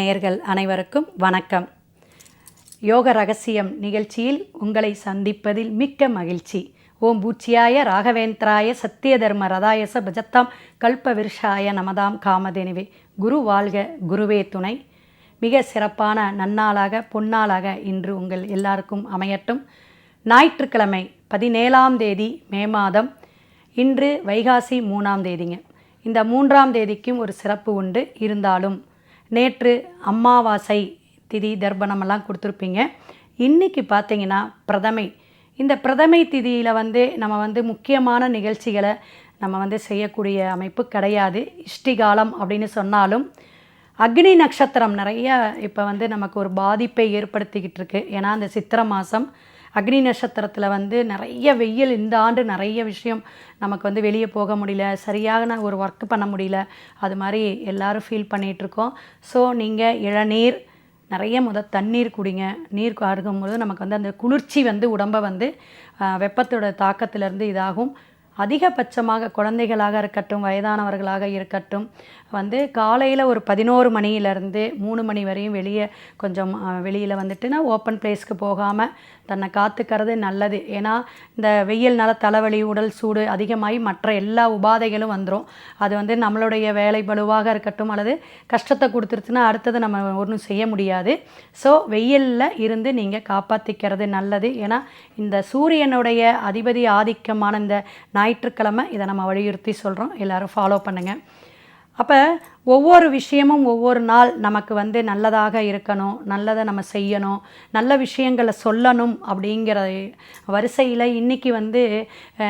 நேயர்கள் அனைவருக்கும் வணக்கம். யோக ரகசியம் நிகழ்ச்சியில் உங்களை சந்திப்பதில் மிக்க மகிழ்ச்சி. ஓம் பூச்சியாய ராகவேந்திராய சத்திய தர்ம ரதாயச பஜத்தாம் கல்ப விருஷாய நமதாம் காமதேனுவே. குரு வாழ்க, குருவே துணை. மிக சிறப்பான நன்னாளாக பொன்னாளாக இன்று உங்கள் எல்லாருக்கும் அமையட்டும். ஞாயிற்றுக்கிழமை 17ஆம் தேதி மே மாதம். இன்று வைகாசி 3ஆம் தேதிங்க. இந்த 3ஆம் தேதிக்கும் ஒரு சிறப்பு உண்டு. இருந்தாலும் நேற்று அமாவாசை திதி தர்ப்பணமெல்லாம் கொடுத்துருப்பீங்க. இன்றைக்கி பார்த்திங்கன்னா பிரதமை. இந்த பிரதமை திதியில் நம்ம முக்கியமான நிகழ்ச்சிகளை நம்ம செய்யக்கூடிய அமைப்பு கிடையாது. இஷ்டிகாலம் அப்படின்னு சொன்னாலும் அக்னி நட்சத்திரம் நிறைய இப்போ நமக்கு ஒரு பாதிப்பை ஏற்படுத்திக்கிட்டு இருக்கு. ஏன்னா அந்த சித்திரை மாதம் அக்னி நட்சத்திரத்தில் நிறைய வெயில். இந்த ஆண்டு நிறைய விஷயம் நமக்கு வெளியே போக முடியல, சரியான ஒரு ஒர்க் பண்ண முடியல. அது மாதிரி எல்லோரும் ஃபீல் பண்ணிகிட்ருக்கோம். ஸோ நீங்கள் இளநீர் நிறைய தண்ணீர் குடிங்க. நீர் அருகும்போது நமக்கு அந்த குளிர்ச்சி உடம்பை வெப்பத்தோட தாக்கத்திலேருந்து இதாகும். அதிகபட்சமாக குழந்தைகளாக இருக்கட்டும், வயதானவர்களாக இருக்கட்டும், காலையில் ஒரு 11 மணியிலேருந்து 3 மணி வரையும் கொஞ்சம் வெளியில் வந்துட்டுனா ஓப்பன் பிளேஸ்க்கு போகாமல் தன்னை காத்துக்கிறது நல்லது. ஏன்னா இந்த வெயில்னால தலைவலி, உடல் சூடு அதிகமாகி மற்ற எல்லா உபாதைகளும் வந்துடும். அது நம்மளுடைய வேலை பளுவாக இருக்கட்டும் அல்லது கஷ்டத்தை கொடுத்துருச்சுன்னா அடுத்தது நம்ம ஒன்றும் செய்ய முடியாது. ஸோ வெயிலில் இருந்து நீங்கள் காப்பாற்றிக்கிறது நல்லது. ஏன்னா இந்த சூரியனுடைய அதிபதி ஆதிக்கமான இந்த ஞாயிற்றுக்கிழமை இதை நம்ம வலியுறுத்தி சொல்கிறோம். எல்லோரும் ஃபாலோ பண்ணுங்கள். அப்போ ஒவ்வொரு விஷயமும் ஒவ்வொரு நாள் நமக்கு நல்லதாக இருக்கணும், நல்லதை நம்ம செய்யணும், நல்ல விஷயங்களை சொல்லணும். அப்படிங்கிற வரிசையில் இன்றைக்கி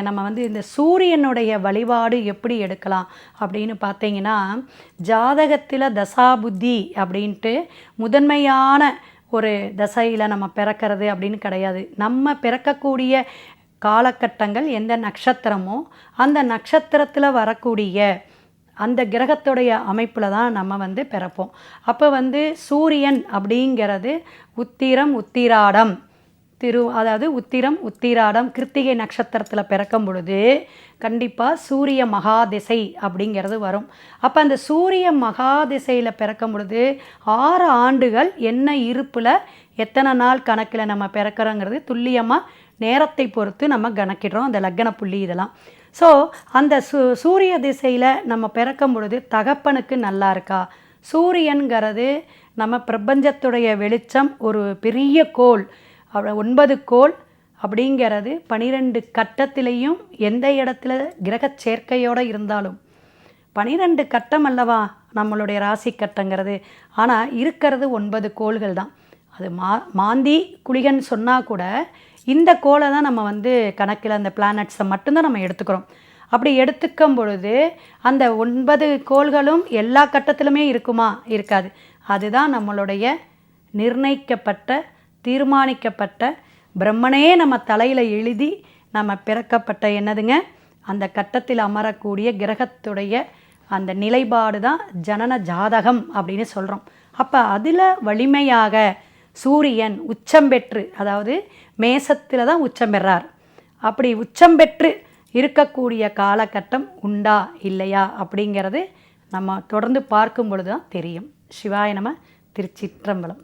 நம்ம இந்த சூரியனுடைய வழிபாடு எப்படி எடுக்கலாம் அப்படின்னு பார்த்தீங்கன்னா, ஜாதகத்தில் தசாபுத்தி அப்படின்ட்டு முதன்மையான ஒரு தசையில் நம்ம பிறக்கிறது அப்படின்னு கிடையாது. நம்ம பிறக்கக்கூடிய காலகட்டங்கள் எந்த நட்சத்திரமோ அந்த நட்சத்திரத்தில் வரக்கூடிய அந்த கிரகத்துடைய அமைப்பில் தான் நம்ம பிறப்போம். அப்போ சூரியன் அப்படிங்கிறது உத்திரம் உத்திராடம் அதாவது உத்திரம் உத்திராடம் கிருத்திகை நட்சத்திரத்தில் பிறக்கும் பொழுது கண்டிப்பாக சூரிய மகாதிசை அப்படிங்கிறது வரும். அப்போ அந்த சூரிய மகாதிசையில் பிறக்கும் பொழுது 6 ஆண்டுகள் என்ன இருப்பில் எத்தனை நாள் கணக்கில் நம்ம பிறக்கிறோங்கிறது துல்லியமாக நேரத்தை பொறுத்து நம்ம கணக்கிடுறோம், அந்த லக்ன புள்ளி இதெல்லாம். ஸோ அந்த சூரிய திசையில் நம்ம பிறக்கும் பொழுது தகப்பனுக்கு நல்லா இருக்கா? சூரியன்கிறது நம்ம பிரபஞ்சத்துடைய வெளிச்சம், ஒரு பெரிய கோள், 9 கோள் அப்படிங்கிறது 12 கட்டத்திலையும் எந்த இடத்துல கிரக சேர்க்கையோடு இருந்தாலும் 12 கட்டம் அல்லவா நம்மளுடைய ராசி கட்டங்கிறது. ஆனால் இருக்கிறது 9 கோள்கள் தான். அது மாந்தி குளிகன் சொன்னால் கூட இந்த கோளை தான் நம்ம கணக்கில் அந்த பிளானட்ஸை மட்டும்தான் நம்ம எடுத்துக்கிறோம். அப்படி எடுத்துக்கும் பொழுது அந்த 9 கோள்களும் எல்லா கட்டத்திலுமே இருக்குமா? இருக்காது. அதுதான் நம்மளுடைய நிர்ணயிக்கப்பட்ட தீர்மானிக்கப்பட்ட பிரம்மனே நம்ம தலையில் எழுதி நம்ம பிறக்கப்பட்ட என்னதுங்க அந்த கட்டத்தில் அமரக்கூடிய கிரகத்துடைய அந்த நிலைப்பாடு தான் ஜனன ஜாதகம் அப்படின்னு சொல்கிறோம். அப்போ அதில் வலிமையாக சூரியன் உச்சம் பெற்று, அதாவது மேசத்தில் தான் உச்சம் பெறார். அப்படி உச்சம் பெற்று இருக்கக்கூடிய காலகட்டம் உண்டா இல்லையா அப்படிங்கிறது நம்ம தொடர்ந்து பார்க்கும் பொழுது தான் தெரியும். சிவாய நம. திருச்சிற்றம்பலம்.